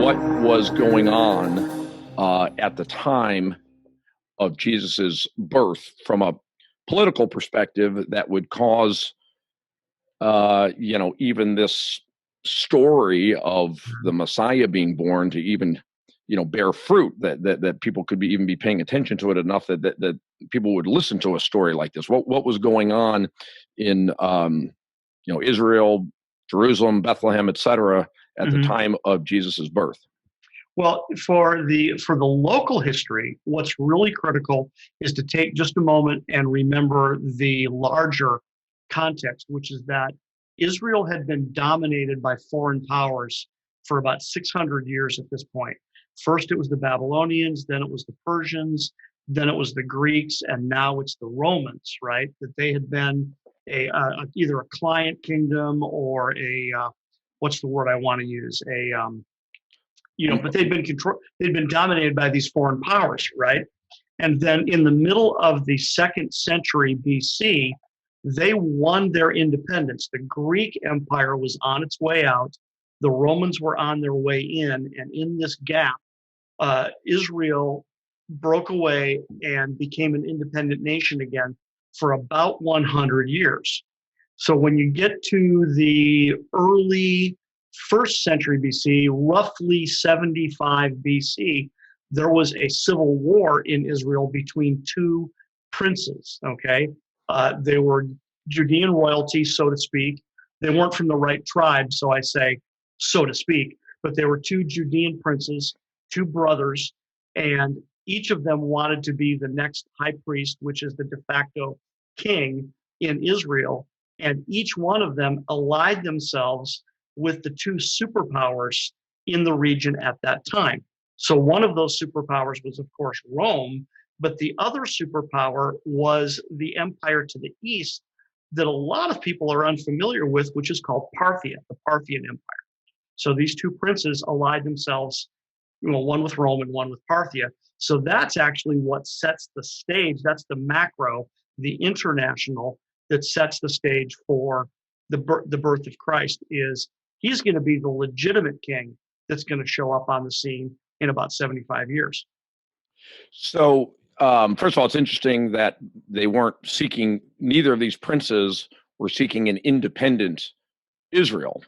what was going on at the time of Jesus's birth from a political perspective that would cause, even this story of the Messiah being born to even, bear fruit, that people could even be paying attention to it enough that people would listen to a story like this. What was going on in, Israel, Jerusalem, Bethlehem, etc., at the time of Jesus's birth? Well, for the local history, what's really critical is to take just a moment and remember the larger context, which is that Israel had been dominated by foreign powers for about 600 years at this point. First, it was the Babylonians, then it was the Persians, then it was the Greeks, and now it's the Romans, right? That they had been either a client kingdom or what's the word I want to use? But they'd been dominated by these foreign powers, right? And then in the middle of the 2nd century BC, they won their independence. The Greek Empire was on its way out. The Romans were on their way in. And in this gap, Israel broke away and became an independent nation again for about 100 years. So when you get to the early 1st century BC, roughly 75 BC, there was a civil war in Israel between two princes, okay? They were Judean royalty, so to speak. They weren't from the right tribe, so I say, so to speak, but they were two Judean princes, two brothers, and each of them wanted to be the next high priest, which is the de facto king in Israel, and each one of them allied themselves with the two superpowers in the region at that time. So one of those superpowers was, of course, Rome, but the other superpower was the empire to the east that a lot of people are unfamiliar with, which is called Parthia, the Parthian Empire. So these two princes allied themselves, one with Rome and one with Parthia. So that's actually what sets the stage. That's the macro, the international, that sets the stage for the birth of Christ. Is he's going to be the legitimate king that's going to show up on the scene in about 75 years. So, first of all, it's interesting that neither of these princes were seeking an independent Israel.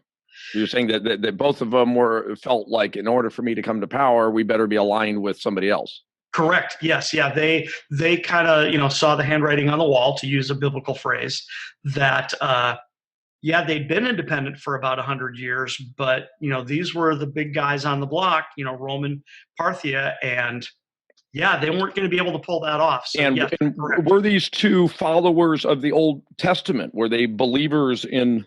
You're saying that both of them felt like, in order for me to come to power, we better be aligned with somebody else. Correct. Yes. Yeah. They kind of, saw the handwriting on the wall, to use a biblical phrase, that, they'd been independent for about 100 years, but, these were the big guys on the block, Roman, Parthia, and they weren't going to be able to pull that off. So, and were these two followers of the Old Testament? Were they believers in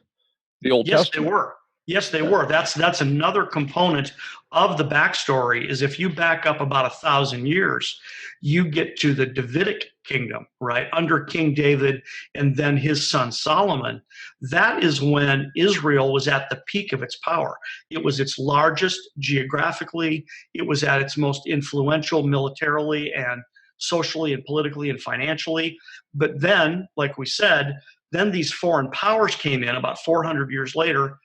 the Old Testament? Yes, they were. Yes, they were. That's another component of the backstory. Is if you back up about 1,000 years, you get to the Davidic kingdom, right, under King David and then his son Solomon. That is when Israel was at the peak of its power. It was its largest geographically. It was at its most influential militarily and socially and politically and financially. But then, like we said, then these foreign powers came in about 400 years later,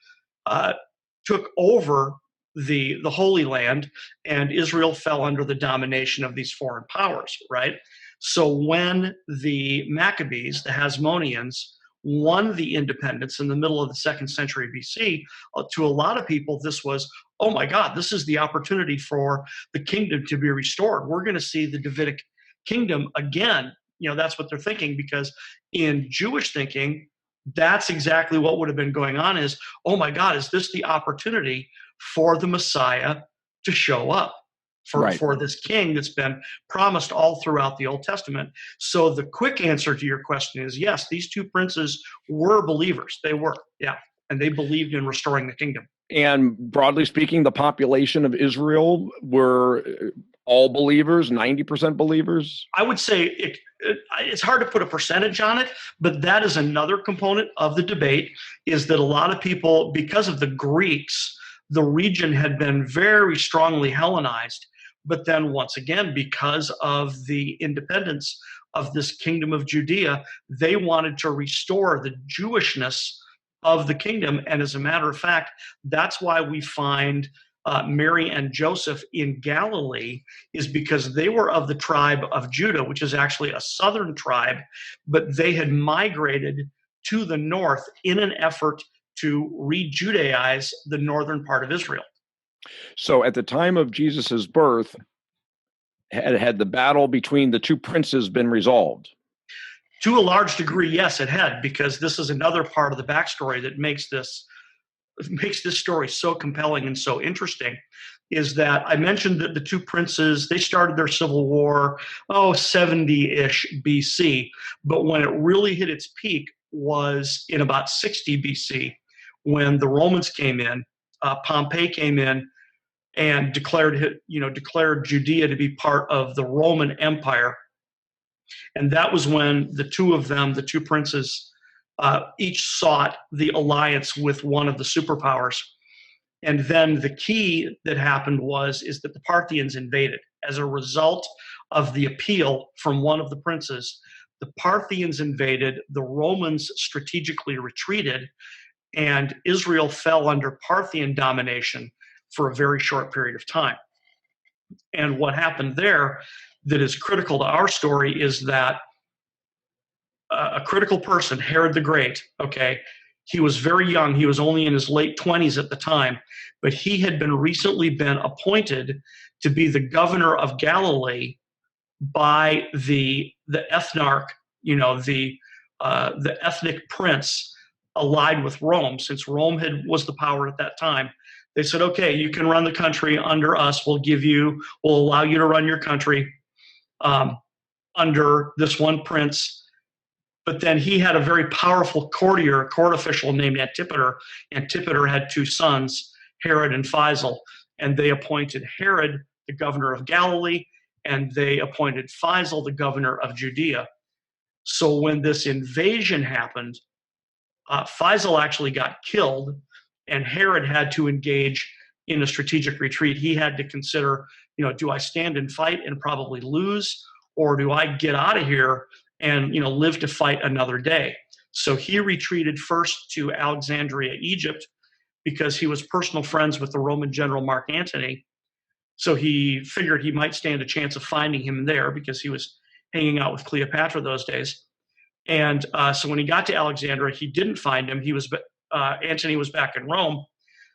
took over the Holy Land, and Israel fell under the domination of these foreign powers, right? So when the Maccabees, the Hasmoneans, won the independence in the middle of the 2nd century BC, to a lot of people, this was, oh my God, this is the opportunity for the kingdom to be restored. We're going to see the Davidic kingdom again. That's what they're thinking, because in Jewish thinking, that's exactly what would have been going on. Is, oh my God, is this the opportunity for the Messiah to show up, for this king that's been promised all throughout the Old Testament? So the quick answer to your question is yes, these two princes were believers. They were, and they believed in restoring the kingdom. And broadly speaking, the population of Israel were all believers, 90% believers? I would say it's hard to put a percentage on it, but that is another component of the debate, is that a lot of people, because of the Greeks, the region had been very strongly Hellenized. But then once again, because of the independence of this kingdom of Judea, they wanted to restore the Jewishness of the kingdom. And as a matter of fact, that's why we find Mary and Joseph in Galilee is because they were of the tribe of Judah, which is actually a southern tribe, but they had migrated to the north in an effort to re-Judaize the northern part of Israel. So at the time of Jesus's birth, had the battle between the two princes been resolved? To a large degree, yes, it had, because this is another part of the backstory that makes this story so compelling and so interesting. Is that I mentioned that the two princes, they started their civil war 70-ish BC, but when it really hit its peak was in about 60 BC, when the Romans came in. Pompey came in and declared Judea to be part of the Roman Empire. And that was when the two of them, the two princes, each sought the alliance with one of the superpowers. And then the key that happened is that the Parthians invaded. As a result of the appeal from one of the princes, the Parthians invaded, the Romans strategically retreated, and Israel fell under Parthian domination for a very short period of time. And what happened there that is critical to our story is that a critical person, Herod the Great, okay, he was very young. He was only in his late 20s at the time, but he had recently been appointed to be the governor of Galilee by the ethnarch, the ethnic prince allied with Rome. Since Rome was the power at that time, they said, okay, you can run the country under us. We'll allow you to run your country under this one prince. But then he had a very powerful court official named Antipater. Antipater had two sons, Herod and Faisal, and they appointed Herod the governor of Galilee, and they appointed Faisal the governor of Judea. So when this invasion happened, Faisal actually got killed, and Herod had to engage in a strategic retreat. He had to consider, do I stand and fight and probably lose, or do I get out of here and live to fight another day? So he retreated first to Alexandria, Egypt, because he was personal friends with the Roman general Mark Antony. So he figured he might stand a chance of finding him there because he was hanging out with Cleopatra those days. And so when he got to Alexandria, he didn't find him. Antony was back in Rome.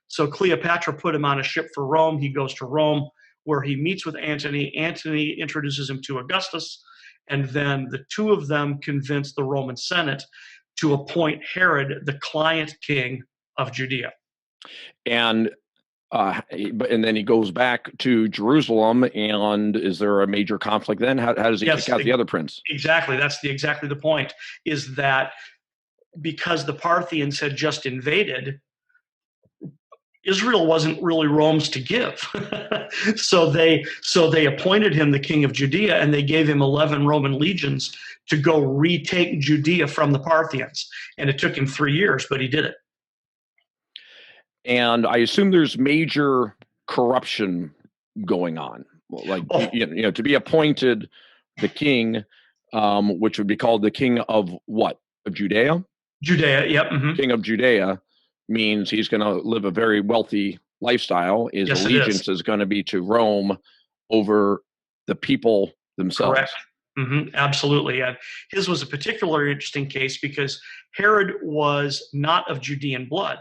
So Cleopatra put him on a ship for Rome. He goes to Rome, where he meets with Antony. Antony introduces him to Augustus, and then the two of them convince the Roman Senate to appoint Herod the client king of Judea. And then he goes back to Jerusalem. And is there a major conflict then? How does he kick out the other prince? Exactly. That's exactly the point, is that because the Parthians had just invaded, Israel wasn't really Rome's to give. so they appointed him the king of Judea, and they gave him 11 Roman legions to go retake Judea from the Parthians. And it took him 3 years, but he did it. And I assume there's major corruption going on. Like, to be appointed the king, which would be called the king of what? Of Judea? Judea, yep. Mm-hmm. King of Judea means he's going to live a very wealthy lifestyle. His allegiance is going to be to Rome over the people themselves. Correct. Mm-hmm. Absolutely. And his was a particularly interesting case because Herod was not of Judean blood.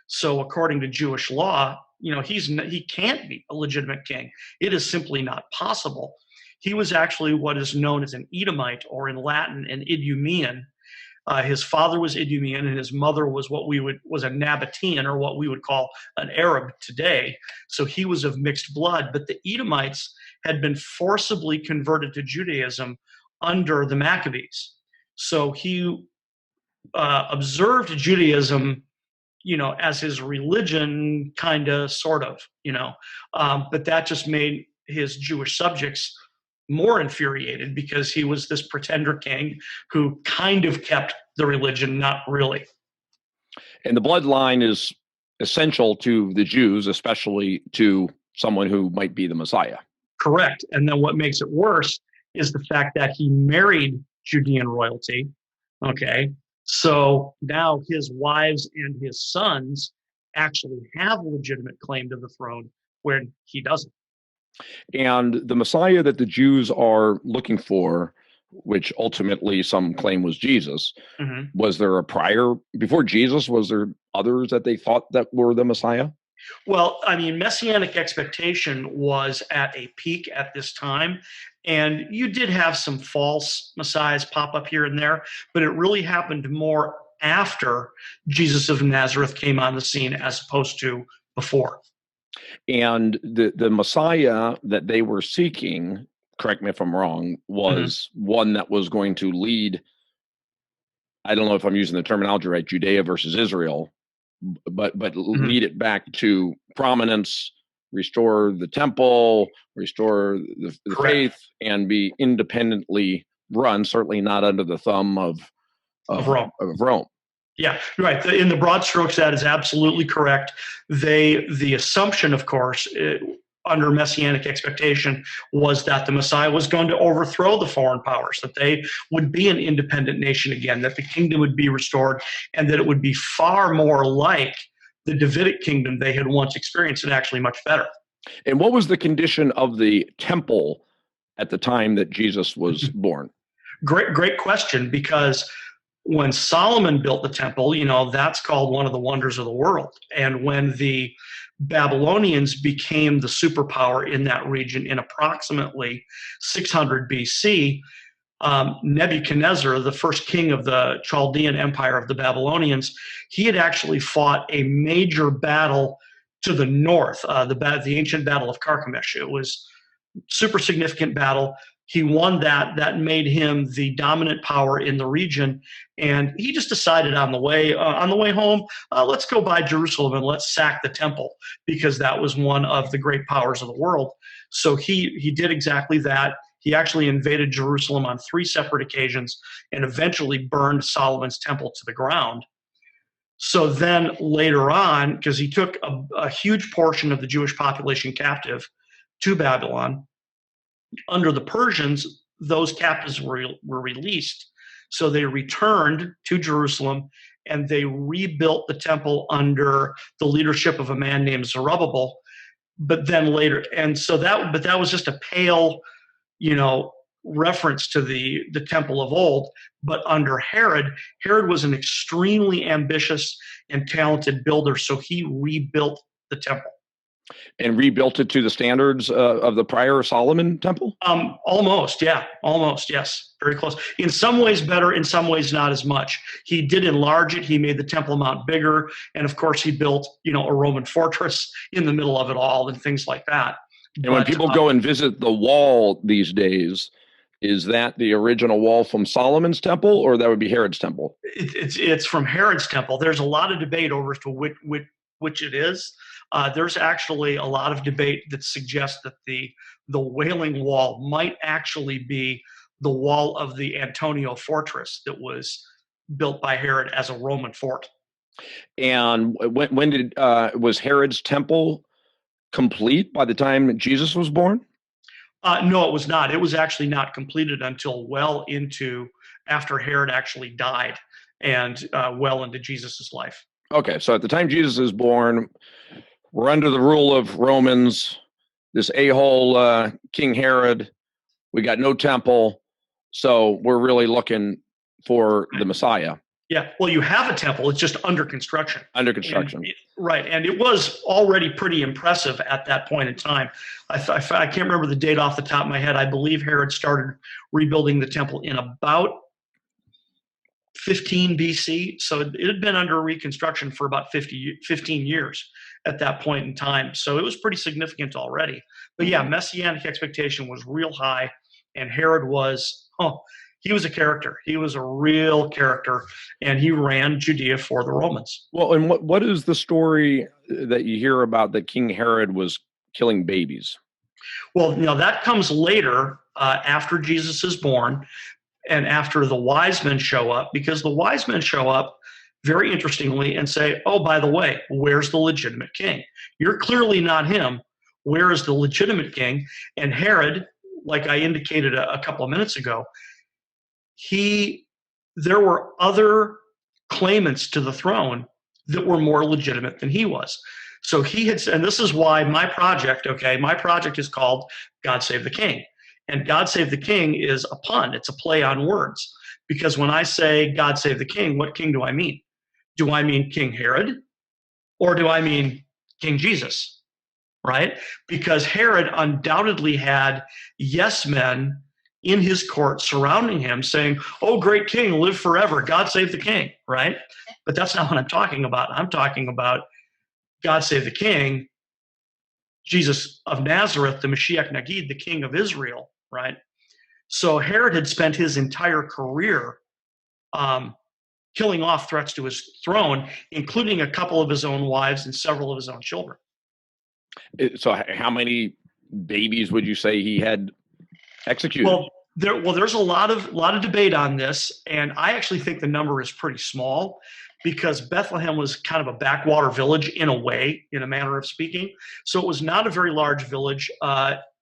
So according to Jewish law, he can't be a legitimate king. It is simply not possible. He was actually what is known as an Edomite, or in Latin, an Idumean. His father was Idumean, and his mother was was a Nabatean, or what we would call an Arab today. So he was of mixed blood. But the Edomites had been forcibly converted to Judaism under the Maccabees. So he observed Judaism, as his religion, kind of, sort of, but that just made his Jewish subjects more infuriated because he was this pretender king who kind of kept the religion, not really. And the bloodline is essential to the Jews, especially to someone who might be the Messiah. Correct. And then what makes it worse is the fact that he married Judean royalty. Okay. So now his wives and his sons actually have a legitimate claim to the throne when he doesn't. And the Messiah that the Jews are looking for, which ultimately some claim was Jesus, Mhm. was there a prior, before Jesus, was there others that they thought that were the Messiah? Well, I mean, messianic expectation was at a peak at this time, and you did have some false messiahs pop up here and there, but it really happened more after Jesus of Nazareth came on the scene as opposed to before. And the Messiah that they were seeking, correct me if I'm wrong, Mhm. was one that was going to lead, I don't know if I'm using the terminology right, Judea versus Israel, but Mhm. lead it back to prominence, restore the temple, restore the Correct. faith, and be independently run, certainly not under the thumb Of of, Rome. of Rome. Yeah, right. In the broad strokes, that is absolutely correct. The assumption, of course, under messianic expectation, was that the Messiah was going to overthrow the foreign powers, that they would be an independent nation again, that the kingdom would be restored, and that it would be far more like the Davidic kingdom they had once experienced, and actually much better. And what was the condition of the temple at the time that Jesus was born? Great question, because when Solomon built the temple, that's called one of the wonders of the world. And when the Babylonians became the superpower in that region in approximately 600 BC, Nebuchadnezzar, the first king of the Chaldean Empire of the Babylonians, he had actually fought a major battle to the north, the ancient Battle of Carchemish. It was super significant battle. He won that. That made him the dominant power in the region, and he just decided on the way home, let's go by Jerusalem and let's sack the temple, because that was one of the great powers of the world. So he did exactly that. He actually invaded Jerusalem on 3 separate occasions and eventually burned Solomon's temple to the ground. So then later on, because he took a huge portion of the Jewish population captive to Babylon, under the Persians, those captives were released. So they returned to Jerusalem and they rebuilt the temple under the leadership of a man named Zerubbabel. But then later, but that was just a pale, you know, reference to the temple of old. But under Herod was an extremely ambitious and talented builder, so he rebuilt the temple. And rebuilt it to the standards of the prior Solomon temple? Almost, yeah, almost, yes, very close. In some ways better, in some ways not as much. He did enlarge it. He made the Temple Mount bigger, and of course, he built, a Roman fortress in the middle of it all, and things like that. And when But people go and visit the wall these days, is that the original wall from Solomon's temple, or that would be Herod's temple? it's from Herod's temple. There's a lot of debate over to which it is. There's actually a lot of debate that suggests that the Wailing Wall might actually be the wall of the Antonia fortress that was built by Herod as a Roman fort. And when did was Herod's temple complete by the time Jesus was born? No, it was not. It was actually not completed until well into after Herod actually died, and well into Jesus's life. Okay, so at the time Jesus is born, we're under the rule of Romans. This a-hole King Herod. We got no temple, so we're really looking for the Messiah. Yeah, well, you have a temple; it's just under construction. Under construction, Right, and it was already pretty impressive at that point in time. I can't remember the date off the top of my head. I believe Herod started rebuilding the temple in about 15 BC, so it had been under reconstruction for about 15 years at that point in time. So it was pretty significant already. But yeah, messianic expectation was real high, and Herod was, he was a character. He was a real character, and he ran Judea for the Romans. Well, and what is the story that you hear about that King Herod was killing babies? Well, that comes later, after Jesus is born and after the wise men show up, because the wise men show up very interestingly and say, oh, by the way, where's the legitimate king? You're clearly not him. Where is the legitimate king? And Herod, like I indicated a couple of minutes ago, there were other claimants to the throne that were more legitimate than he was. So he had, and this is why my project is called God Save the King. And God Save the King is a pun. It's a play on words. Because when I say God Save the King, what king do I mean? Do I mean King Herod? Or do I mean King Jesus? Right? Because Herod undoubtedly had yes men in his court surrounding him saying, oh, great king, live forever. God save the king, right? But that's not what I'm talking about. I'm talking about God save the king, Jesus of Nazareth, the Mashiach Nagid, the king of Israel, right? So Herod had spent his entire career killing off threats to his throne, including a couple of his own wives and several of his own children. So how many babies would you say he had executed? Well, there's a lot of debate on this, and I actually think the number is pretty small because Bethlehem was kind of a backwater village in a way, in a manner of speaking. So it was not a very large village.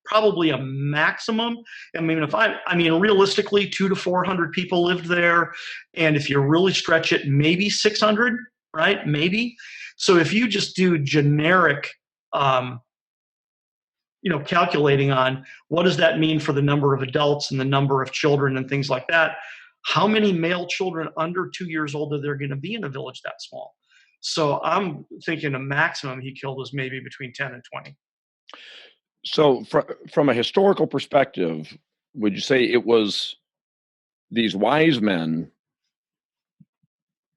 Probably a maximum. I mean, realistically, 200 to 400 people lived there, and if you really stretch it, maybe 600, right? Maybe. So if you just do generic, calculating on what does that mean for the number of adults and the number of children and things like that, how many male children under 2 years old are there going to be in a village that small? So I'm thinking a maximum he killed was maybe between 10 and 20. So from a historical perspective, would you say it was these wise men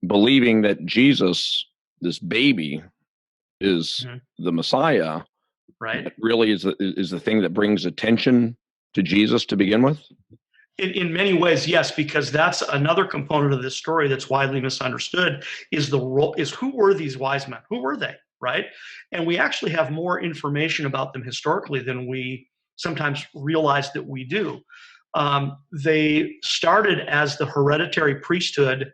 believing that Jesus, this baby, is the Messiah, right? That really is the thing that brings attention to Jesus to begin with? In many ways, yes, because that's another component of this story that's widely misunderstood is who were these wise men? Who were they, right? And we actually have more information about them historically than we sometimes realize that we do. They started as the hereditary priesthood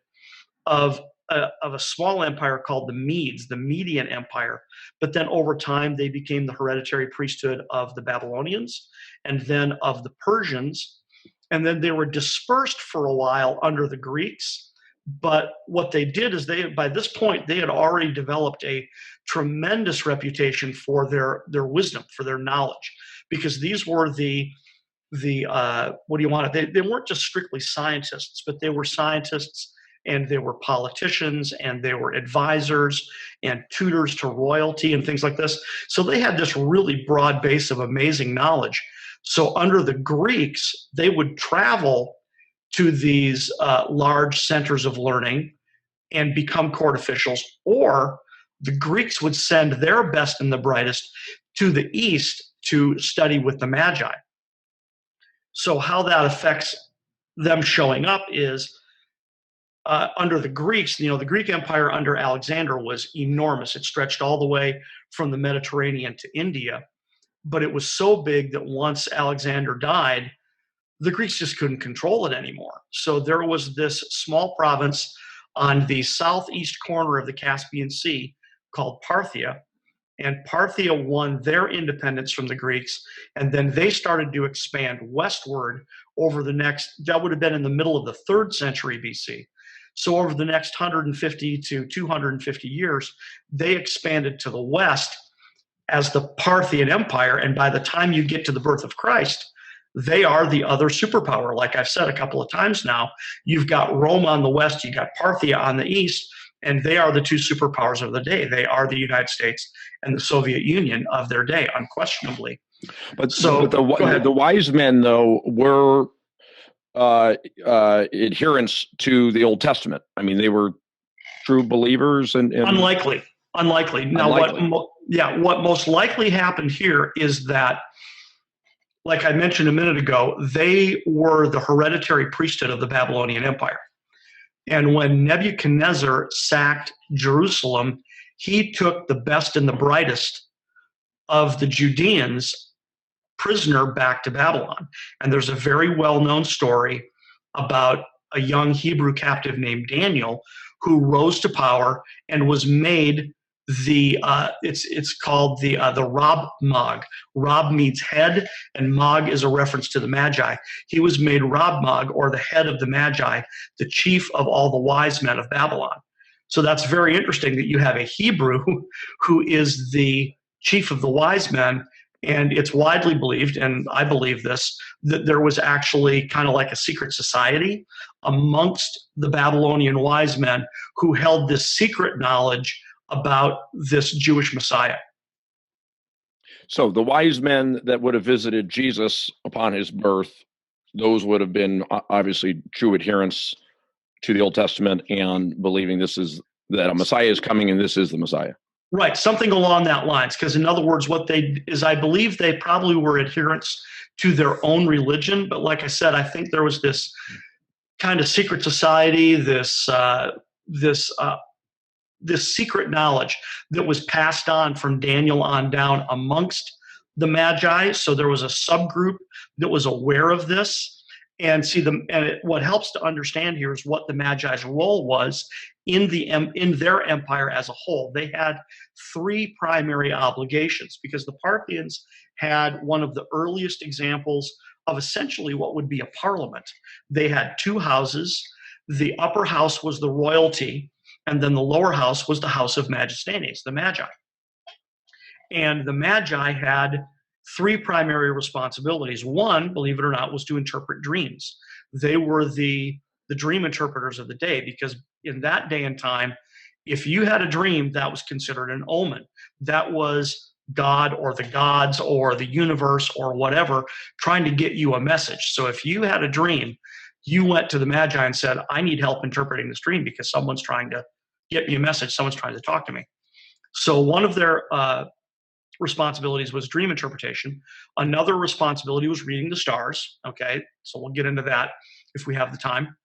of a small empire called the Medes, the Median Empire. But then over time, they became the hereditary priesthood of the Babylonians and then of the Persians. And then they were dispersed for a while under the Greeks. But what they did is by this point, they had already developed a tremendous reputation for their wisdom, for their knowledge, because these were they weren't just strictly scientists, but they were scientists and they were politicians and they were advisors and tutors to royalty and things like this. So they had this really broad base of amazing knowledge. So under the Greeks, they would travel to these large centers of learning and become court officials, or the Greeks would send their best and the brightest to the East to study with the Magi. So how that affects them showing up is under the Greeks, the Greek Empire under Alexander was enormous. It stretched all the way from the Mediterranean to India. But it was so big that once Alexander died, the Greeks just couldn't control it anymore. So there was this small province on the southeast corner of the Caspian Sea called Parthia. And Parthia won their independence from the Greeks. And then they started to expand westward over that would have been in the middle of the 3rd century BC. So over the next 150 to 250 years, they expanded to the west as the Parthian Empire, and by the time you get to the birth of Christ, they are the other superpower. Like I've said a couple of times now, you've got Rome on the west, you've got Parthia on the east, and they are the two superpowers of the day. They are the United States and the Soviet Union of their day, unquestionably. But the wise men, though, were adherents to the Old Testament. I mean, they were true believers and unlikely. Now, what most likely happened here is that, like I mentioned a minute ago, they were the hereditary priesthood of the Babylonian Empire. And when Nebuchadnezzar sacked Jerusalem, he took the best and the brightest of the Judeans prisoner back to Babylon. And there's a very well-known story about a young Hebrew captive named Daniel who rose to power and was made it's called the Rab Mag. Rab means head, and Mag is a reference to the Magi. He was made Rab Mag, or the head of the Magi, the chief of all the wise men of Babylon. So that's very interesting that you have a Hebrew who is the chief of the wise men. And it's widely believed, and I believe this, that there was actually kind of like a secret society amongst the Babylonian wise men who held this secret knowledge about this Jewish Messiah. So the wise men that would have visited Jesus upon his birth, those would have been obviously true adherents to the Old Testament and believing that a Messiah is coming and this is the Messiah. Right, something along that lines. Because in other words, I believe they probably were adherents to their own religion. But like I said, I think there was this kind of secret society, this secret knowledge that was passed on from Daniel on down amongst the Magi. So there was a subgroup that was aware of this. And what helps to understand here is what the Magi's role was in their empire as a whole. They had three primary obligations because the Parthians had one of the earliest examples of essentially what would be a parliament. They had two houses. The upper house was the royalty, and then the lower house was the house of Magistanes, the Magi. And the Magi had three primary responsibilities. One, believe it or not, was to interpret dreams. They were the dream interpreters of the day, because in that day and time, if you had a dream, that was considered an omen. That was God or the gods or the universe or whatever trying to get you a message. So if you had a dream, you went to the Magi and said, I need help interpreting this dream because someone's trying to get me a message. Someone's trying to talk to me. So one of their responsibilities was dream interpretation. Another responsibility was reading the stars. Okay, so we'll get into that if we have the time.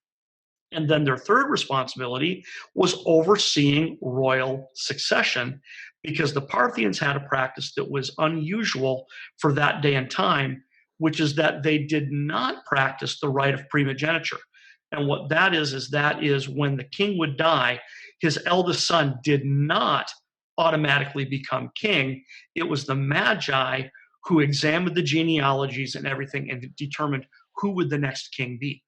And then their third responsibility was overseeing royal succession, because the Parthians had a practice that was unusual for that day and time, which is that they did not practice the right of primogeniture. And what that is when the king would die, his eldest son did not automatically become king. It was the Magi who examined the genealogies and everything and determined who would the next king be.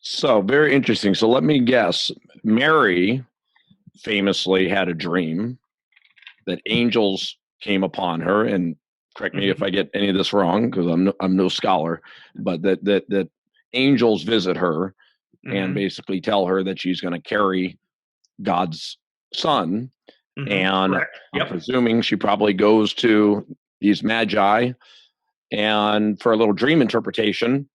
So very interesting. So let me guess. Mary famously had a dream that angels came upon her, and correct me if I get any of this wrong because I'm no scholar, but that angels visit her and basically tell her that she's going to carry God's son. And yep. I'm presuming she probably goes to these Magi and for a little dream interpretation,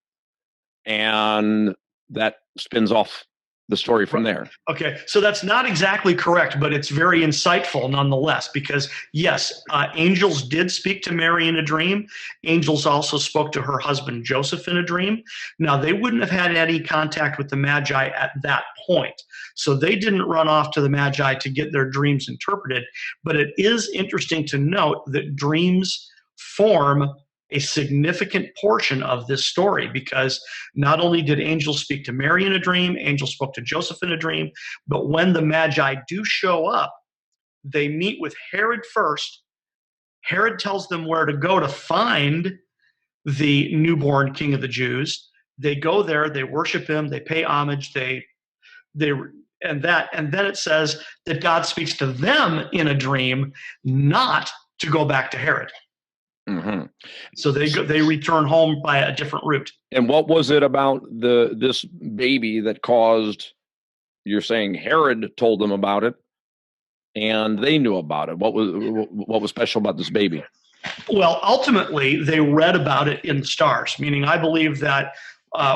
and that spins off the story from there. Okay, so that's not exactly correct, but it's very insightful nonetheless, because yes, angels did speak to Mary in a dream. Angels also spoke to her husband Joseph in a dream. Now, they wouldn't have had any contact with the Magi at that point, so they didn't run off to the Magi to get their dreams interpreted, but it is interesting to note that dreams form a significant portion of this story, because not only did angels speak to Mary in a dream, angels spoke to Joseph in a dream, but when the Magi do show up, they meet with Herod first. Herod tells them where to go to find the newborn king of the Jews. They go there, they worship him, they pay homage, and then it says that God speaks to them in a dream, not to go back to Herod. Mm-hmm. So they return home by a different route. And what was it about this baby that caused? You're saying Herod told them about it, and they knew about it. What was special about this baby? Well, ultimately, they read about it in the stars. Meaning, I believe that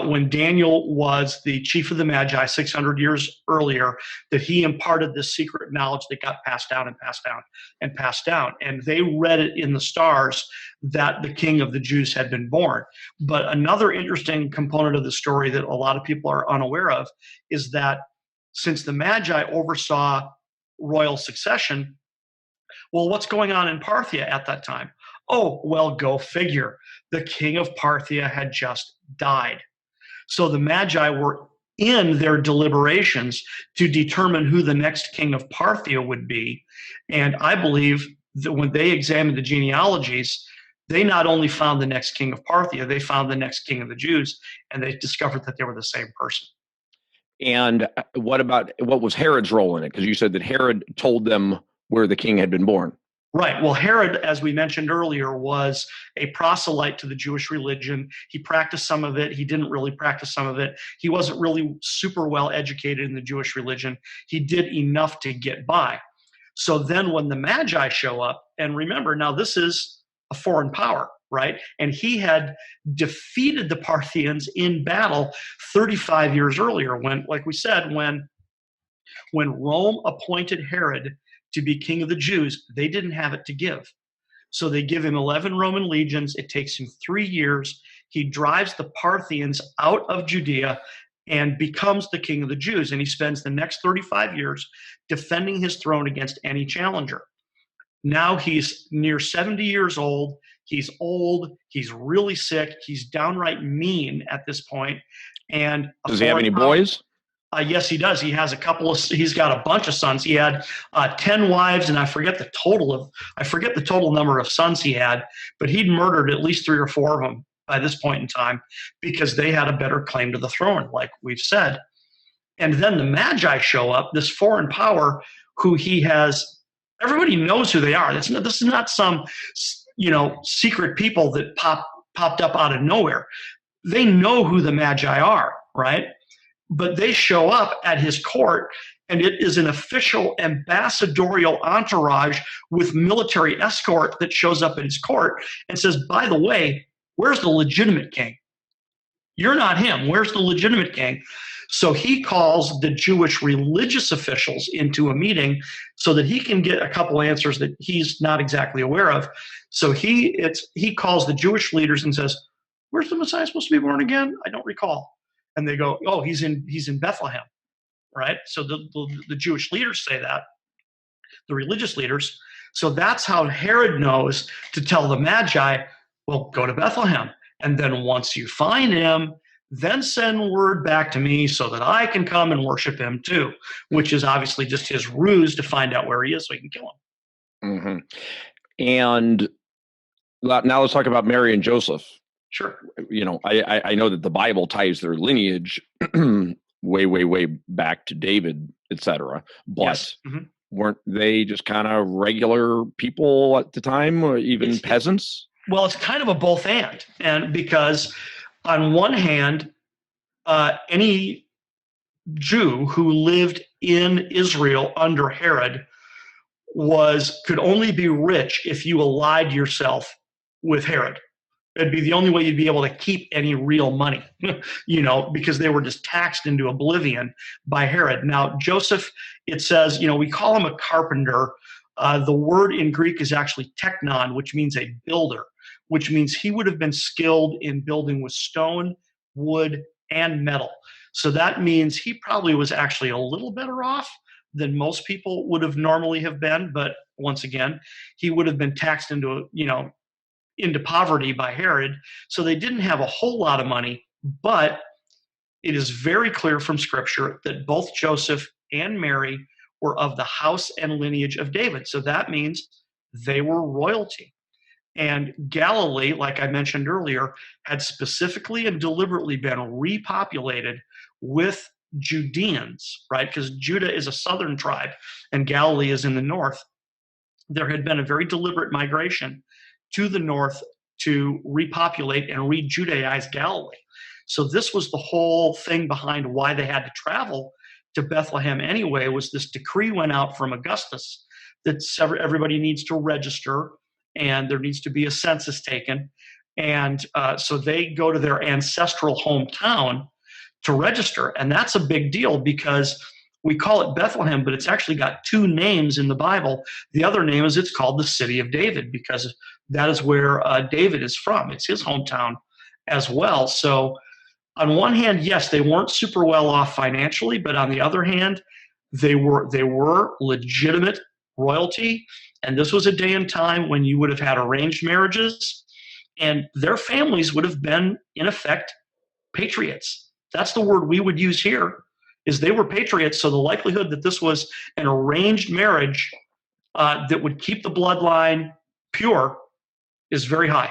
when Daniel was the chief of the Magi 600 years earlier, that he imparted this secret knowledge that got passed down and passed down and passed down. And they read it in the stars that the king of the Jews had been born. But another interesting component of the story that a lot of people are unaware of is that since the Magi oversaw royal succession, well, what's going on in Parthia at that time? Oh, well, go figure. The king of Parthia had just died. So the Magi were in their deliberations to determine who the next king of Parthia would be. And I believe that when they examined the genealogies, they not only found the next king of Parthia, they found the next king of the Jews, and they discovered that they were the same person. And what was Herod's role in it? Because you said that Herod told them where the king had been born. Right. Well, Herod, as we mentioned earlier, was a proselyte to the Jewish religion. He practiced some of it. He didn't really practice some of it. He wasn't really super well educated in the Jewish religion. He did enough to get by. So then when the Magi show up, and remember, now this is a foreign power, right? And he had defeated the Parthians in battle 35 years earlier when, like we said, when Rome appointed Herod to be king of the Jews, they didn't have it to give. So they give him 11 Roman legions. It takes him 3 years. He drives the Parthians out of Judea and becomes the king of the Jews. And he spends the next 35 years defending his throne against any challenger. Now he's near 70 years old. He's old. He's really sick. He's downright mean at this point. And does he have any boys? Yes, he does. He has he's got a bunch of sons. He had 10 wives, and I forget the total number of sons he had, but he'd murdered at least 3 or 4 of them by this point in time because they had a better claim to the throne, like we've said. And then the Magi show up, this foreign power who everybody knows who they are. This is not some, secret people that popped up out of nowhere. They know who the Magi are, right? But they show up at his court, and it is an official ambassadorial entourage with military escort that shows up at his court and says, by the way, where's the legitimate king? You're not him. Where's the legitimate king? So he calls the Jewish religious officials into a meeting so that he can get a couple answers that he's not exactly aware of. So he calls the Jewish leaders and says, where's the Messiah supposed to be born again? I don't recall. And they go, oh, he's in Bethlehem, right? So the Jewish leaders say that, the religious leaders. So that's how Herod knows to tell the Magi, well, go to Bethlehem. And then once you find him, then send word back to me so that I can come and worship him too, which is obviously just his ruse to find out where he is so he can kill him. Mm-hmm. And now let's talk about Mary and Joseph. Sure. I know that the Bible ties their lineage way, way, way back to David, etc. But yes. Mm-hmm. Weren't they just kind of regular people at the time, or even peasants? Well, it's kind of a both and because on one hand, any Jew who lived in Israel under Herod could only be rich if you allied yourself with Herod. It'd be the only way you'd be able to keep any real money, because they were just taxed into oblivion by Herod. Now, Joseph, it says, we call him a carpenter. The word in Greek is actually teknon, which means a builder, which means he would have been skilled in building with stone, wood, and metal. So that means he probably was actually a little better off than most people would have normally have been. But once again, he would have been taxed into poverty by Herod. So they didn't have a whole lot of money, but it is very clear from Scripture that both Joseph and Mary were of the house and lineage of David. So that means they were royalty. And Galilee, like I mentioned earlier, had specifically and deliberately been repopulated with Judeans, right? Because Judah is a southern tribe and Galilee is in the north. There had been a very deliberate migration to the north to repopulate and re-Judaize Galilee. So this was the whole thing behind why they had to travel to Bethlehem anyway, was this decree went out from Augustus that everybody needs to register and there needs to be a census taken. And so they go to their ancestral hometown to register. And that's a big deal because we call it Bethlehem, but it's actually got 2 names in the Bible. The other name is it's called the City of David because that is where David is from. It's his hometown as well. So on one hand, yes, they weren't super well off financially, but on the other hand, they were legitimate royalty. And this was a day and time when you would have had arranged marriages and their families would have been, in effect, patriots. That's the word we would use here, is they were patriots. So the likelihood that this was an arranged marriage that would keep the bloodline pure is very high.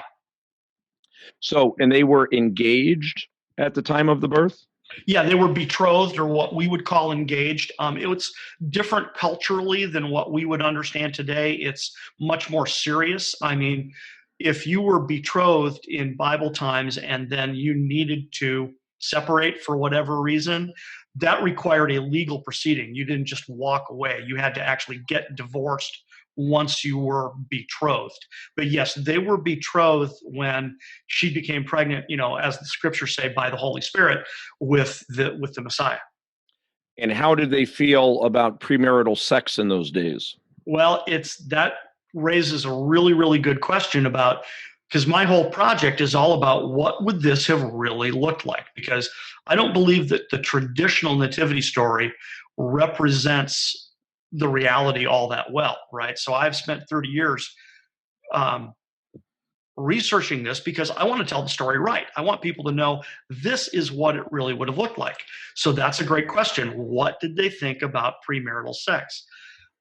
So, and they were engaged at the time of the birth? Yeah, they were betrothed, or what we would call engaged. It was different culturally than what we would understand today. It's much more serious. I mean, if you were betrothed in Bible times and then you needed to separate for whatever reason, that required a legal proceeding. You didn't just walk away. You had to actually get divorced once you were betrothed. But yes, they were betrothed when she became pregnant, as the scriptures say, by the Holy Spirit with the Messiah. And how did they feel about premarital sex in those days? Well, that raises a really, really good question about, because my whole project is all about what would this have really looked like? Because I don't believe that the traditional nativity story represents the reality all that well, right? So I've spent 30 years researching this because I want to tell the story right. I want people to know this is what it really would have looked like. So that's a great question. What did they think about premarital sex?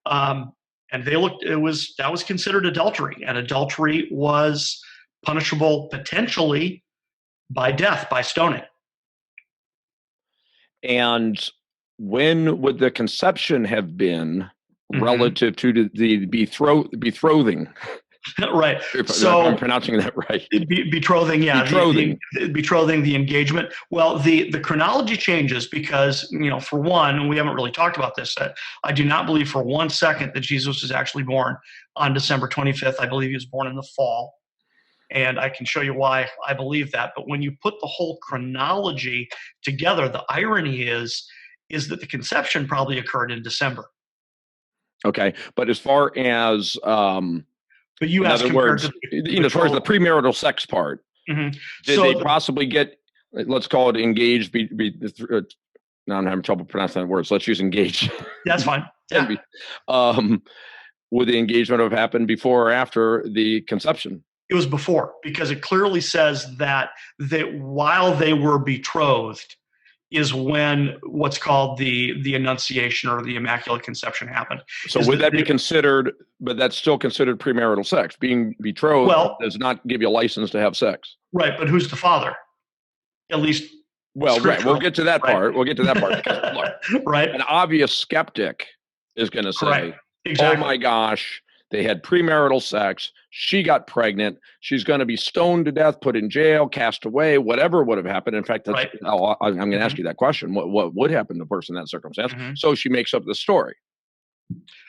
And that was considered adultery, and adultery was punishable potentially by death, by stoning. And when would the conception have been relative to the betrothing? Right. If I'm pronouncing that right. Betrothing, yeah. Betrothing, the engagement. Well, the chronology changes because, for one, and we haven't really talked about this, I do not believe for 1 second that Jesus was actually born on December 25th. I believe he was born in the fall. And I can show you why I believe that. But when you put the whole chronology together, the irony is that the conception probably occurred in December. Okay. But as far as but you asked, in other words, as far as the premarital sex part, did they possibly get, let's call it engaged? Now I'm having trouble pronouncing that word, so let's use engaged. That's fine. Yeah. Would the engagement have happened before or after the conception? It was before, because it clearly says that while they were betrothed is when what's called the Annunciation or the Immaculate Conception happened. So would that be considered, but that's still considered premarital sex? Being betrothed does not give you a license to have sex. Right, but who's the father? At least right. We'll get to that part. We'll get to that part. Because, look, right. An obvious skeptic is going to say, exactly. Oh my gosh, they had premarital sex. She got pregnant. She's going to be stoned to death, put in jail, cast away, whatever would have happened. In fact, I'm going to ask you that question. What would happen to a person in that circumstance? So she makes up the story.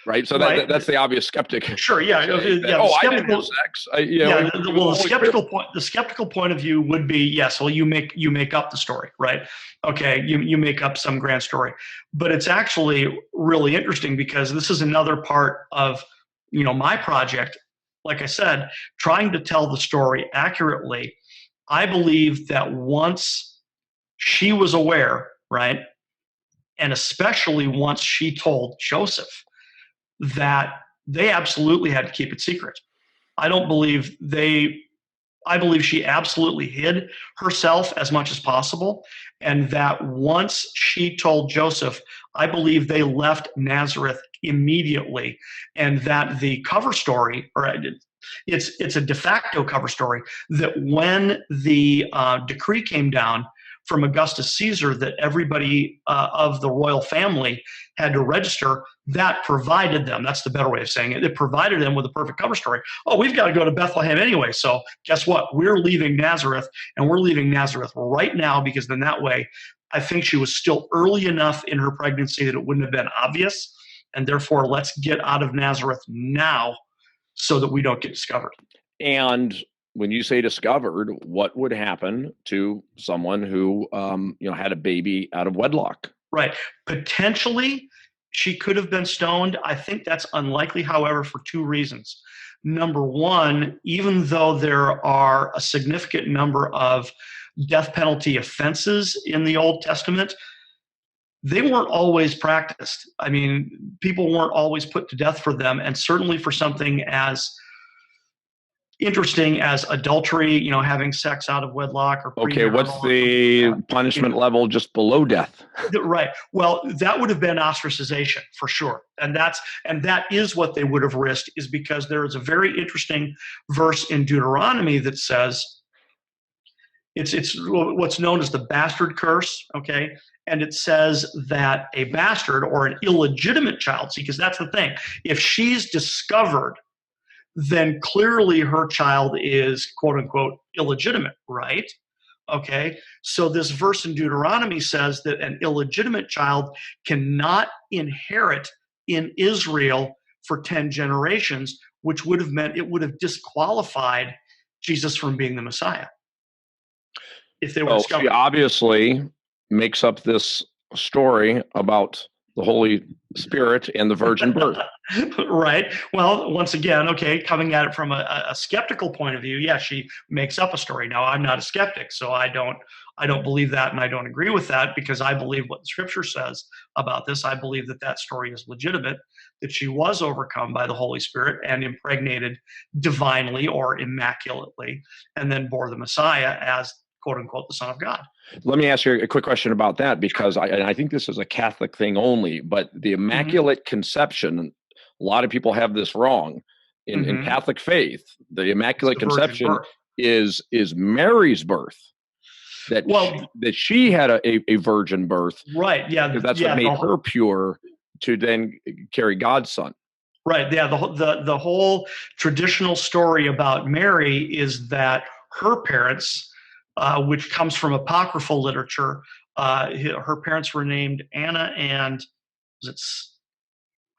Right. So that's the obvious skeptic. Sure. Yeah. I didn't have sex. The skeptical point of view would be, yes, well, you make up the story, right? Okay. You make up some grand story, but it's actually really interesting because this is another part of, my project. Like I said, trying to tell the story accurately. I believe that once she was aware, right, and especially once she told Joseph, that they absolutely had to keep it secret. I believe she absolutely hid herself as much as possible, and that once she told Joseph, I believe they left Nazareth immediately, and that the cover story, or it's a de facto cover story, that when the decree came down from Augustus Caesar that everybody of the royal family had to register, that provided them, that's the better way of saying it, it provided them with a perfect cover story. Oh, we've got to go to Bethlehem anyway, so guess what? We're leaving Nazareth, and we're leaving Nazareth right now, because then that way, I think she was still early enough in her pregnancy that it wouldn't have been obvious, and therefore let's get out of Nazareth now so that we don't get discovered. And when you say discovered, what would happen to someone who, had a baby out of wedlock? Right. Potentially, she could have been stoned. I think that's unlikely, however, for two reasons. Number one, even though there are a significant number of death penalty offenses in the Old Testament, they weren't always practiced. I mean, people weren't always put to death for them, and certainly for something as interesting as adultery, having sex out of wedlock or okay, what's the punishment level just below death? Right. Well, that would have been ostracization for sure, and that is what they would have risked, is because there is a very interesting verse in Deuteronomy that says, It's what's known as the bastard curse, okay? And it says that a bastard or an illegitimate child, see, because that's the thing. If she's discovered, then clearly her child is quote unquote illegitimate, right? Okay, so this verse in Deuteronomy says that an illegitimate child cannot inherit in Israel for 10 generations, which would have meant it would have disqualified Jesus from being the Messiah if they were So she discovered. obviously makes up this story about the Holy Spirit and the virgin birth. Right. Well, once again, okay, coming at it from a skeptical point of view, yeah, she makes up a story. Now, I'm not a skeptic, so I don't believe that, and I don't agree with that because I believe what the Scripture says about this. I believe that that story is legitimate, that she was overcome by the Holy Spirit and impregnated divinely or immaculately, and then bore the Messiah as quote unquote the Son of God. Let me ask you a quick question about that, because I think this is a Catholic thing only, but the Immaculate Conception, a lot of people have this wrong. In Catholic faith, the Immaculate Conception is Mary's birth. That she had a virgin birth, right? Yeah, because that's what made her pure to then carry God's Son. Right. Yeah. The whole traditional story about Mary is that her parents, which comes from apocryphal literature, her parents were named Anna and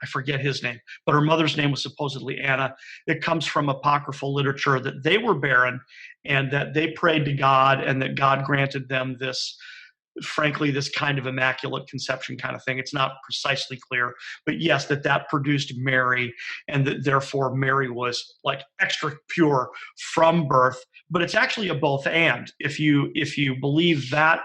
I forget his name, but her mother's name was supposedly Anna. It comes from apocryphal literature that they were barren and that they prayed to God and that God granted them this, frankly, this kind of immaculate conception kind of thing. It's not precisely clear, but yes, that produced Mary, and that therefore Mary was like extra pure from birth. But it's actually a both and. If you believe that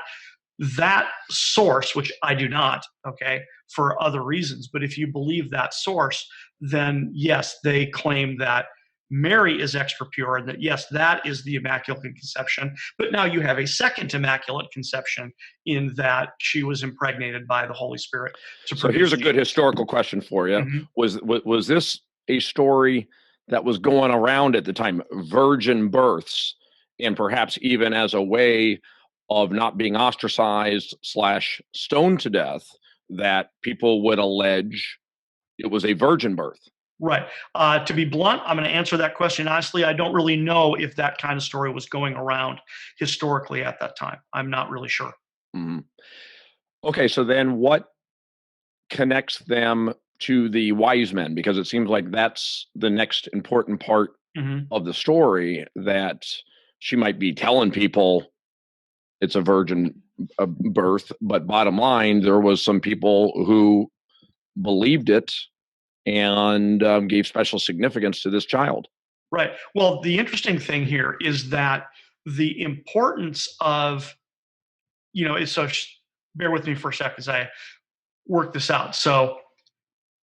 source, which I do not, okay, for other reasons, but if you believe that source, then yes, they claim that Mary is extra pure, and that yes, that is the Immaculate Conception. But now you have a second Immaculate Conception in that she was impregnated by the Holy Spirit. So here's a good historical question for you. Was this a story that was going around at the time, virgin births, and perhaps even as a way of not being ostracized / stoned to death, that people would allege it was a virgin birth? Right. To be blunt, I'm going to answer that question honestly. I don't really know if that kind of story was going around historically at that time. I'm not really sure. Okay, so then what connects them to the wise men? Because it seems like that's the next important part of the story, that she might be telling people it's a virgin birth, but bottom line, there was some people who believed it and gave special significance to this child. Right. Well, the interesting thing here is that the importance of, so bear with me for a second as I work this out. So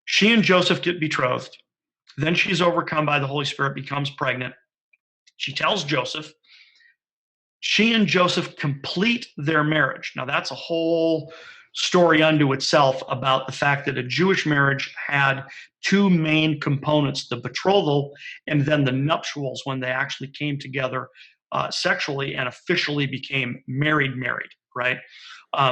she and Joseph get betrothed. Then she's overcome by the Holy Spirit, becomes pregnant. She tells Joseph. She and Joseph complete their marriage. Now, that's a whole story unto itself about the fact that a Jewish marriage had two main components, the betrothal and then the nuptials, when they actually came together sexually and officially became married, right?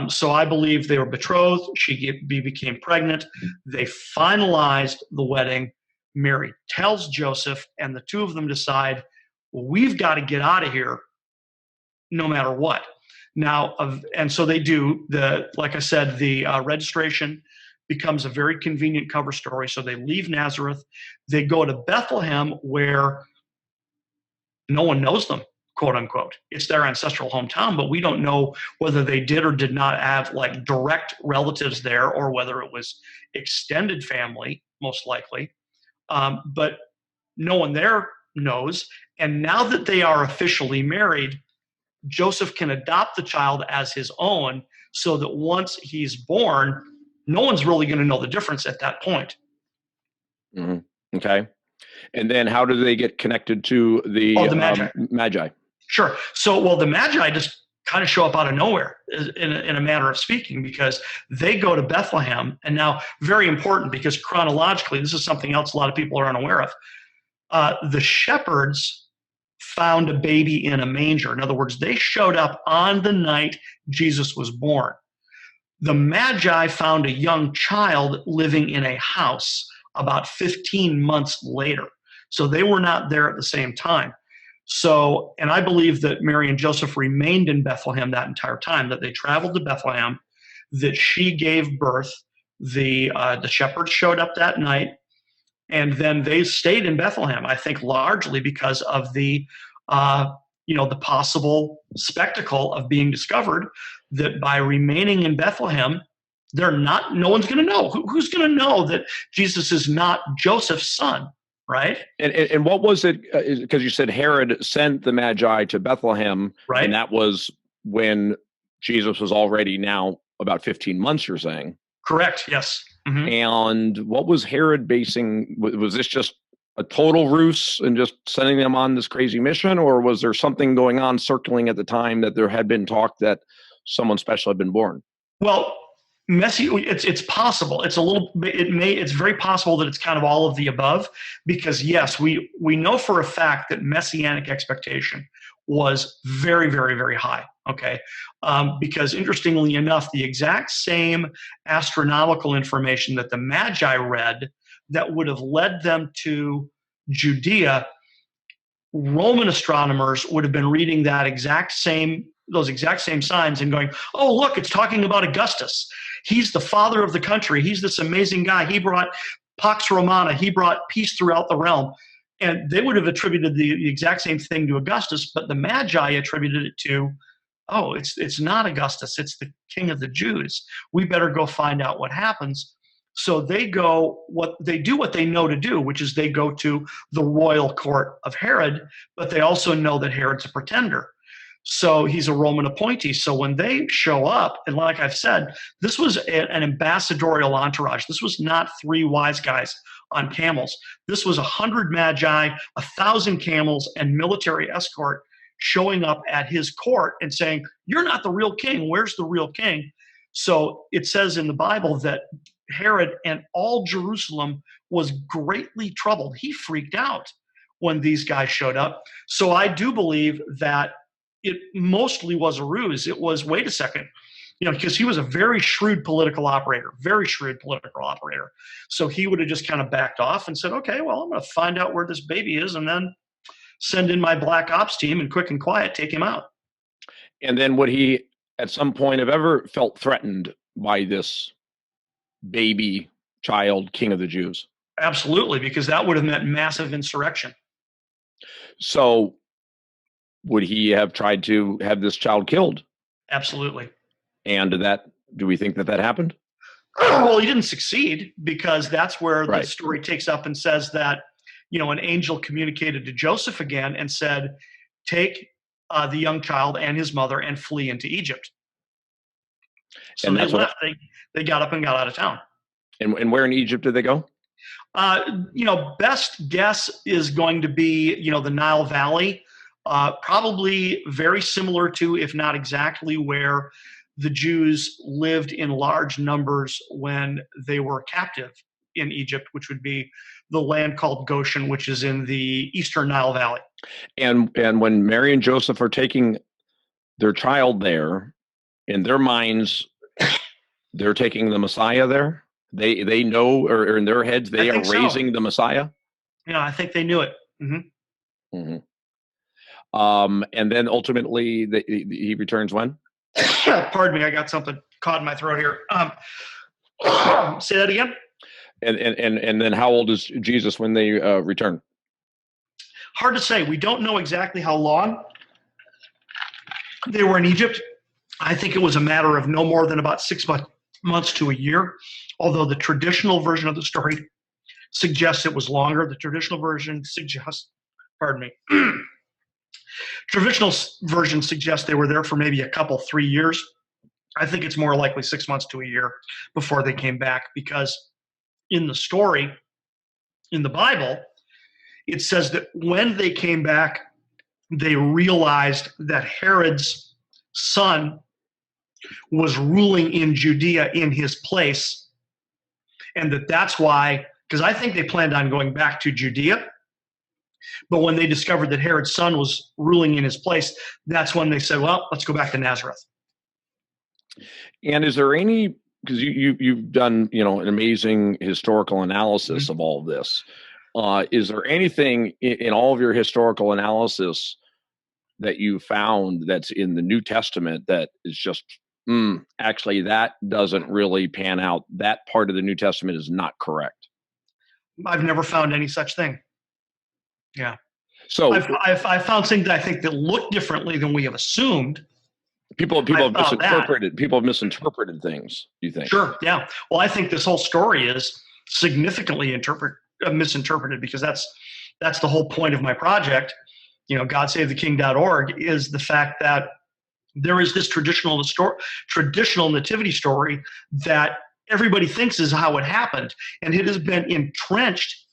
So I believe they were betrothed. She became pregnant. They finalized the wedding. Mary tells Joseph, and the two of them decide, well, we've got to get out of here no matter what. Now, and so they do. Like I said, the registration becomes a very convenient cover story. So they leave Nazareth. They go to Bethlehem, where no one knows them, quote unquote. It's their ancestral hometown, but we don't know whether they did or did not have like direct relatives there, or whether it was extended family, most likely. But no one there knows. And now that they are officially married, Joseph can adopt the child as his own, so that once he's born, no one's really going to know the difference at that point. Okay. And then how do they get connected to the Magi? Sure. So, the Magi just kind of show up out of nowhere, in a manner of speaking, because they go to Bethlehem. And now, very important, because chronologically, this is something else a lot of people are unaware of. The shepherds found a baby in a manger. In other words, they showed up on the night Jesus was born. The Magi found a young child living in a house about 15 months later. So they were not there at the same time. So, and I believe that Mary and Joseph remained in Bethlehem that entire time, that they traveled to Bethlehem, that she gave birth. The shepherds showed up that night, and then they stayed in Bethlehem, I think largely because of the the possible spectacle of being discovered that by remaining in Bethlehem, no one's going to know. Who's going to know that Jesus is not Joseph's son, right? And what was it? Because you said Herod sent the Magi to Bethlehem, right? And that was when Jesus was already now about 15 months, you're saying? Correct, yes. Mm-hmm. And what was Herod basing? Was this just a total ruse and just sending them on this crazy mission, or was there something going on circling at the time that there had been talk that someone special had been born? Well, it's possible. It's very possible that it's kind of all of the above, because yes, we know for a fact that messianic expectation was very, very, very high. Okay. Because interestingly enough, the exact same astronomical information that the Magi read that would have led them to Judea, Roman astronomers would have been reading those exact same signs and going, oh, look, it's talking about Augustus. He's the father of the country. He's this amazing guy. He brought Pax Romana. He brought peace throughout the realm. And they would have attributed the exact same thing to Augustus, but the Magi attributed it to, oh, it's not Augustus. It's the king of the Jews. We better go find out what happens. So they do what they know to do, which is they go to the royal court of Herod, but they also know that Herod's a pretender. So he's a Roman appointee. So when they show up, and like I've said, this was an ambassadorial entourage. This was not 3 wise guys on camels. This was 100 Magi, 1,000 camels, and military escort showing up at his court and saying, you're not the real king. Where's the real king? So it says in the Bible that Herod and all Jerusalem was greatly troubled. He freaked out when these guys showed up. So I do believe that it mostly was a ruse. It was, wait a second, because he was a very shrewd political operator. So he would have just kind of backed off and said, okay, well, I'm going to find out where this baby is and then send in my black ops team and quick and quiet take him out. And then would he at some point have ever felt threatened by this baby child king of the Jews? Absolutely, because that would have meant massive insurrection. So would he have tried to have this child killed? Absolutely. And do we think that happened? Well, he didn't succeed, because that's where the story takes up and says that, an angel communicated to Joseph again and said, take the young child and his mother and flee into Egypt. So they left. They got up and got out of town. And where in Egypt did they go? Best guess is going to be, the Nile Valley. Probably very similar to, if not exactly, where the Jews lived in large numbers when they were captive in Egypt, which would be the land called Goshen, which is in the eastern Nile Valley. And when Mary and Joseph are taking their child there, in their minds, they're taking the Messiah there? They know, or in their heads, they are raising the Messiah? Yeah, I think they knew it. Mm-hmm. Mm-hmm. And then ultimately, he returns when? Pardon me, I got something caught in my throat here. Say that again. And then how old is Jesus when they return? Hard to say. We don't know exactly how long they were in Egypt. I think it was a matter of no more than about 6 months to a year, although the traditional version of the story suggests it was longer. The traditional version suggests, traditional version suggests they were there for maybe 3 years. I think it's more likely 6 months to a year before they came back, because in the story, in the Bible, it says that when they came back, they realized that Herod's son was ruling in Judea in his place, and that's why, because I think they planned on going back to Judea, But when they discovered that Herod's son was ruling in his place, that's when they said, well, let's go back to Nazareth. And is there any, because you've done an amazing historical analysis of all of this. Is there anything in all of your historical analysis that you found that's in the New Testament that is just actually that doesn't really pan out? That part of the New Testament is not correct. I've never found any such thing. Yeah. So I've found things that I think that look differently than we have assumed. People have misinterpreted. People have misinterpreted things. You think? Sure. Yeah. Well, I think this whole story is significantly misinterpreted, because that's the whole point of my project. GodSaveTheKing.org is the fact that there is this traditional nativity story that everybody thinks is how it happened, and it has been entrenched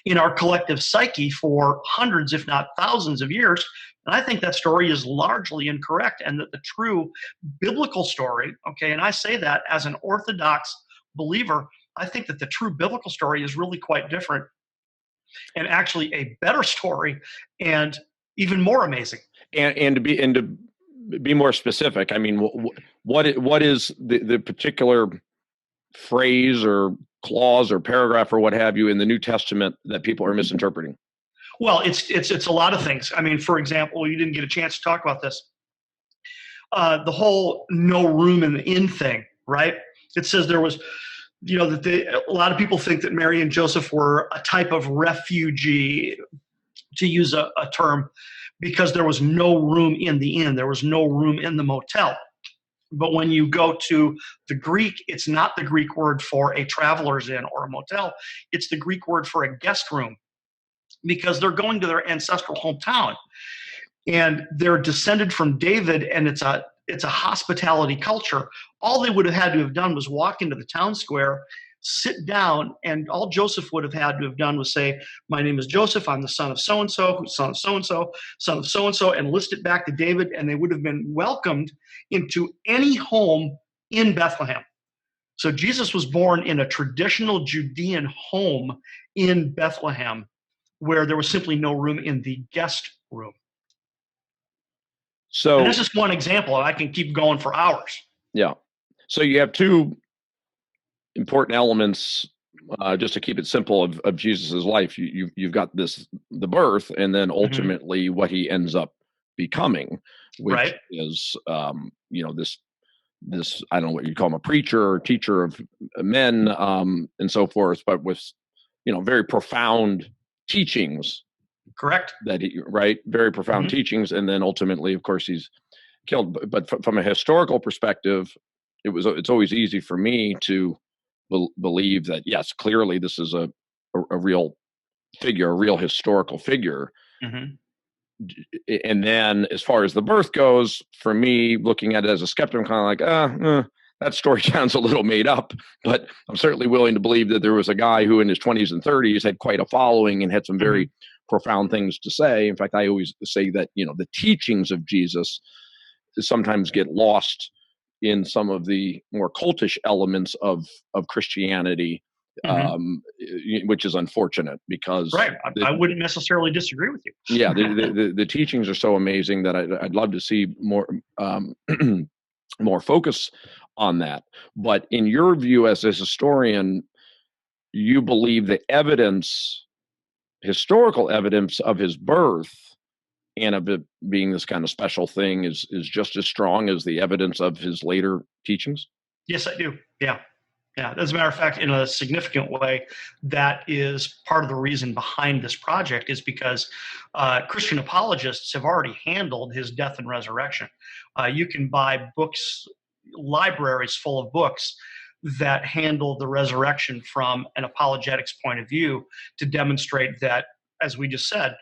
in our collective psyche for hundreds, if not thousands of years. And I think that story is largely incorrect, and that the true biblical story, and I say that as an Orthodox believer, I think that the true biblical story is really quite different, and actually a better story, and even more amazing. And to be more specific, I mean, what is the particular phrase or clause or paragraph or what have you in the New Testament that people are misinterpreting? Well, it's a lot of things. I mean, for example, you didn't get a chance to talk about this. The whole no room in the inn thing, right? It says there was, that a lot of people think that Mary and Joseph were a type of refugee, to use a term, because there was no room in the inn. There was no room in the motel. But when you go to the Greek, it's not the Greek word for a traveler's inn or a motel. It's the Greek word for a guest room, because they're going to their ancestral hometown, and they're descended from David, and it's a hospitality culture. All they would have had to have done was walk into the town square, sit down, and all Joseph would have had to have done was say, my name is Joseph, I'm the son of so-and-so, son of so-and-so, son of so-and-so, and list it back to David, and they would have been welcomed into any home in Bethlehem. So Jesus was born in a traditional Judean home in Bethlehem, where there was simply no room in the guest room. And that's just one example, and I can keep going for hours. Yeah. So you have two important elements, just to keep it simple, of Jesus's life. You've got the birth, and then ultimately what he ends up becoming, which is this I don't know what you call him, a preacher or teacher of men, and so forth, but with very profound teachings. Correct. Very profound teachings, and then ultimately, of course, he's killed. But from a historical perspective, it's always easy for me to believe that, yes, clearly this is a real figure, a real historical figure. And then as far as the birth goes, for me, looking at it as a skeptic, I'm kind of like, that story sounds a little made up, but I'm certainly willing to believe that there was a guy who in his 20s and 30s had quite a following and had some very profound things to say. In fact, I always say that, the teachings of Jesus sometimes get lost in some of the more cultish elements of Christianity, which is unfortunate, because I wouldn't necessarily disagree with you. Yeah, the teachings are so amazing that I'd love to see more more focus on that. But in your view as a historian, you believe the historical evidence of his birth and of it being this kind of special thing is just as strong as the evidence of his later teachings? Yes, I do. Yeah. As a matter of fact, in a significant way, that is part of the reason behind this project, is because Christian apologists have already handled his death and resurrection. You can buy books, libraries full of books that handle the resurrection from an apologetics point of view, to demonstrate that, as we just said,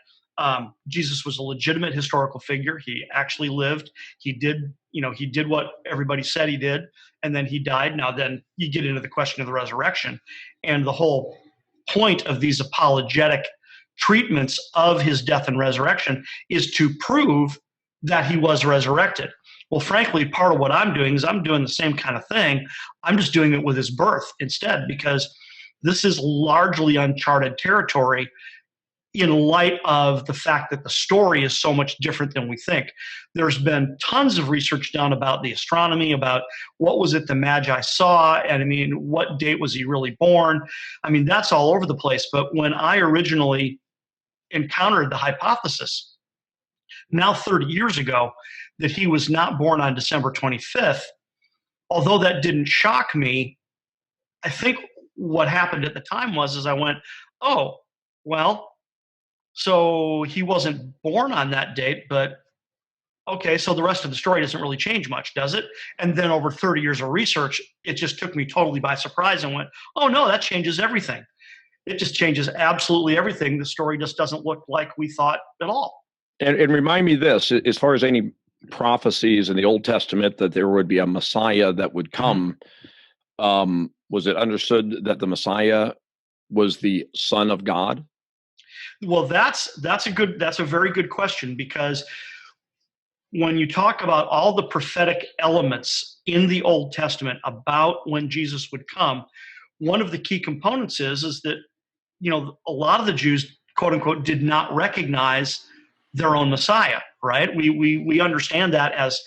Jesus was a legitimate historical figure. He actually lived. He did what everybody said he did, and then he died. Now then you get into the question of the resurrection, and the whole point of these apologetic treatments of his death and resurrection is to prove that he was resurrected. Well, frankly, part of what I'm doing is I'm doing the same kind of thing. I'm just doing it with his birth instead, because this is largely uncharted territory. in light of the fact that the story is so much different than we think. There's been tons of research done about the astronomy, about what was it the Magi saw, and I mean, what date was he really born? I mean, that's all over the place. But when I originally encountered the hypothesis, now 30 years ago, that he was not born on December 25th, although that didn't shock me, I think what happened at the time was I went, oh, well, so he wasn't born on that date, but okay, so the rest of the story doesn't really change much, does it? And then over 30 years of research, it just took me totally by surprise and went, oh no, that changes everything. It just changes absolutely everything. The story just doesn't look like we thought at all. And remind me this, as far as any prophecies in the Old Testament that there would be a Messiah that would come, was it understood that the Messiah was the Son of God? Well, that's a very good question, because when you talk about all the prophetic elements in the Old Testament about when Jesus would come, one of the key components is that, you know, a lot of the Jews, quote unquote, did not recognize their own Messiah, right? We understand that as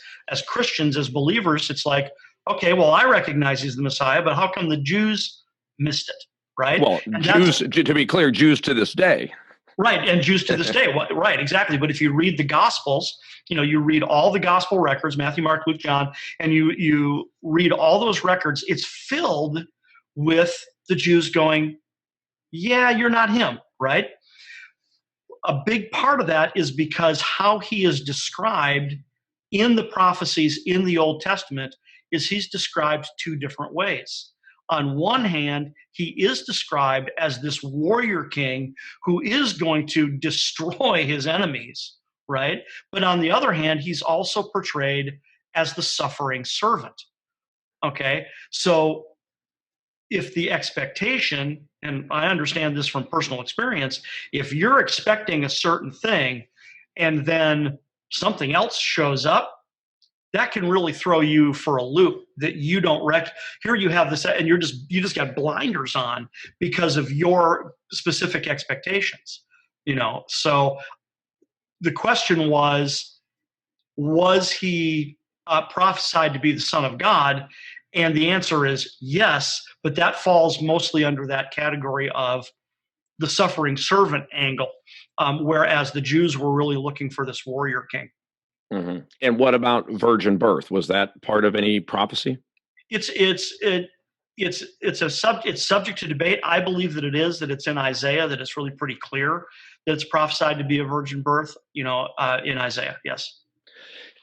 Christians, as believers. It's like, okay, well, I recognize he's the Messiah, but how come the Jews missed it, right? Well, Jews, to be clear, Jews to this day. Right, and Jews to this day. Right, exactly. But if you read the Gospels, you know, you read all the Gospel records, Matthew, Mark, Luke, John, and you read all those records, it's filled with the Jews going, yeah, you're not him, right? A big part of that is because how he is described in the prophecies in the Old Testament is he's described two different ways. On one hand, he is described as this warrior king who is going to destroy his enemies, right? But on the other hand, he's also portrayed as the suffering servant, okay? So if the expectation, and I understand this from personal experience, if you're expecting a certain thing and then something else shows up, that can really throw you for a loop that you don't here you have this, and you just got blinders on because of your specific expectations, you know. So the question was he prophesied to be the Son of God? And the answer is yes, but that falls mostly under that category of the suffering servant angle, whereas the Jews were really looking for this warrior king. Mm-hmm. And what about virgin birth? Was that part of any prophecy? It's subject to debate. I believe that it's in Isaiah, that it's really pretty clear that it's prophesied to be a virgin birth, you know, in Isaiah. Yes.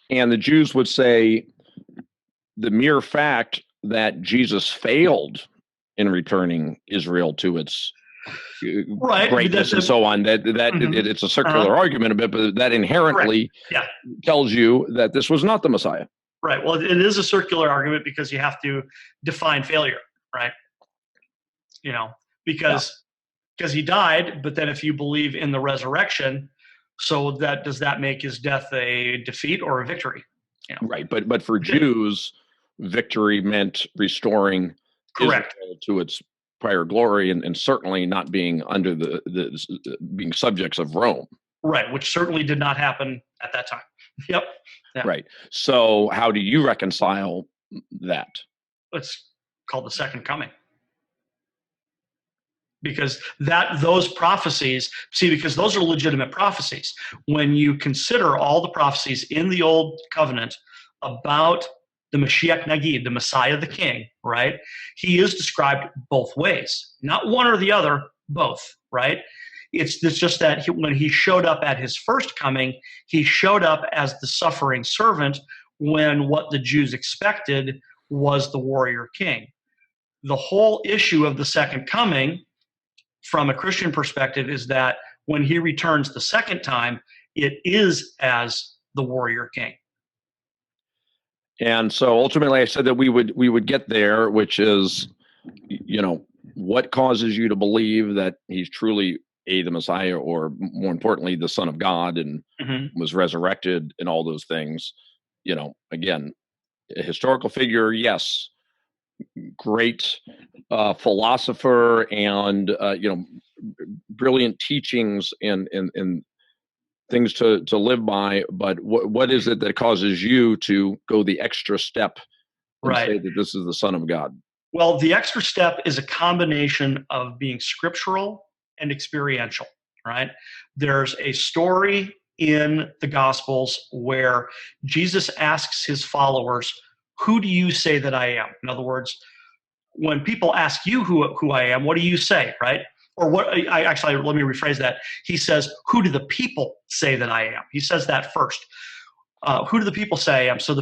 And the Jews would say the mere fact that Jesus failed in returning Israel to its greatness and so on, it's a circular argument a bit, but that inherently tells you that this was not the Messiah. Right. Well, it is a circular argument because you have to define failure, right? You know, because he died, but then if you believe in the resurrection, so does that make his death a defeat or a victory? You know? Right. But for Jews, victory meant restoring Israel to its prior glory, and certainly not being under the being subjects of Rome. Right, which certainly did not happen at that time. Yep. Yeah. Right. So how do you reconcile that? It's called the second coming. Because those prophecies, because those are legitimate prophecies. When you consider all the prophecies in the Old Covenant about the Mashiach Nagid, the Messiah, the King, right? He is described both ways, not one or the other, both, right? It's just that when he showed up at his first coming, he showed up as the suffering servant when what the Jews expected was the warrior king. The whole issue of the second coming, from a Christian perspective, is that when he returns the second time, it is as the warrior king. And so ultimately I said that we would get there, which is, you know, what causes you to believe that he's truly the Messiah, or more importantly, the Son of God, and was resurrected, and all those things. You know, again, a historical figure, yes, great philosopher and brilliant teachings and things to live by. But what is it that causes you to go the extra step and Right. say that this is the Son of God? Well, the extra step is a combination of being scriptural and experiential, right? There's a story in the Gospels where Jesus asks his followers, "Who do you say that I am?" In other words, when people ask you who I am, what do you say, right? Or what I actually, let me rephrase that. He says, "Who do the people say that I am?" He says that first. Who do the people say I am? So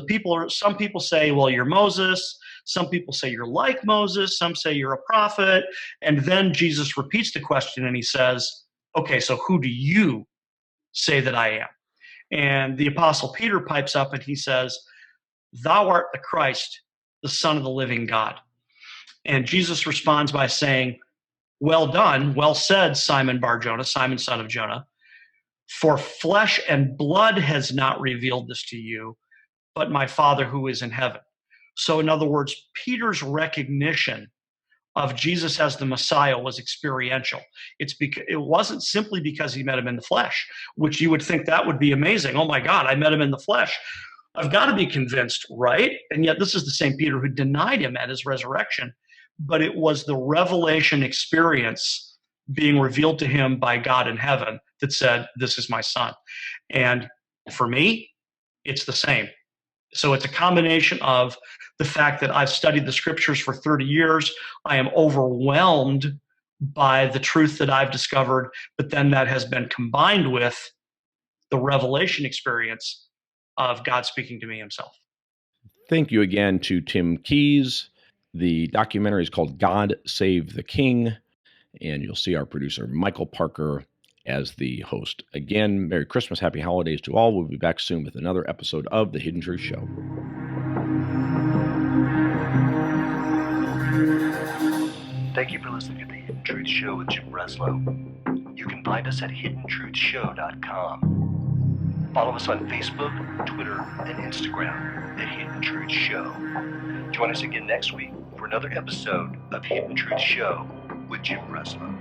some people say, well, you're Moses. Some people say you're like Moses. Some say you're a prophet. And then Jesus repeats the question and he says, okay, so who do you say that I am? And the apostle Peter pipes up and he says, thou art the Christ, the Son of the living God. And Jesus responds by saying, well done, well said, Simon Bar-Jonah, Simon son of Jonah. For flesh and blood has not revealed this to you, but my Father who is in heaven. So, in other words, Peter's recognition of Jesus as the Messiah was experiential. It wasn't simply because he met him in the flesh, which you would think that would be amazing. Oh my God, I met him in the flesh. I've got to be convinced, right? And yet this is the same Peter who denied him at his resurrection. But it was the revelation experience being revealed to him by God in heaven that said, this is my son. And for me, it's the same. So it's a combination of the fact that I've studied the scriptures for 30 years. I am overwhelmed by the truth that I've discovered, but then that has been combined with the revelation experience of God speaking to me himself. Thank you again to Tim Keyes. The documentary is called God Save the King, and you'll see our producer, Michael Parker, as the host. Again, Merry Christmas, Happy Holidays to all. We'll be back soon with another episode of The Hidden Truth Show. Thank you for listening to The Hidden Truth Show with Jim Breslow. You can find us at hiddentruthshow.com. Follow us on Facebook, Twitter, and Instagram at Hidden Truth Show. Join us again next week for another episode of Hidden Truth Show with Jim Breslow.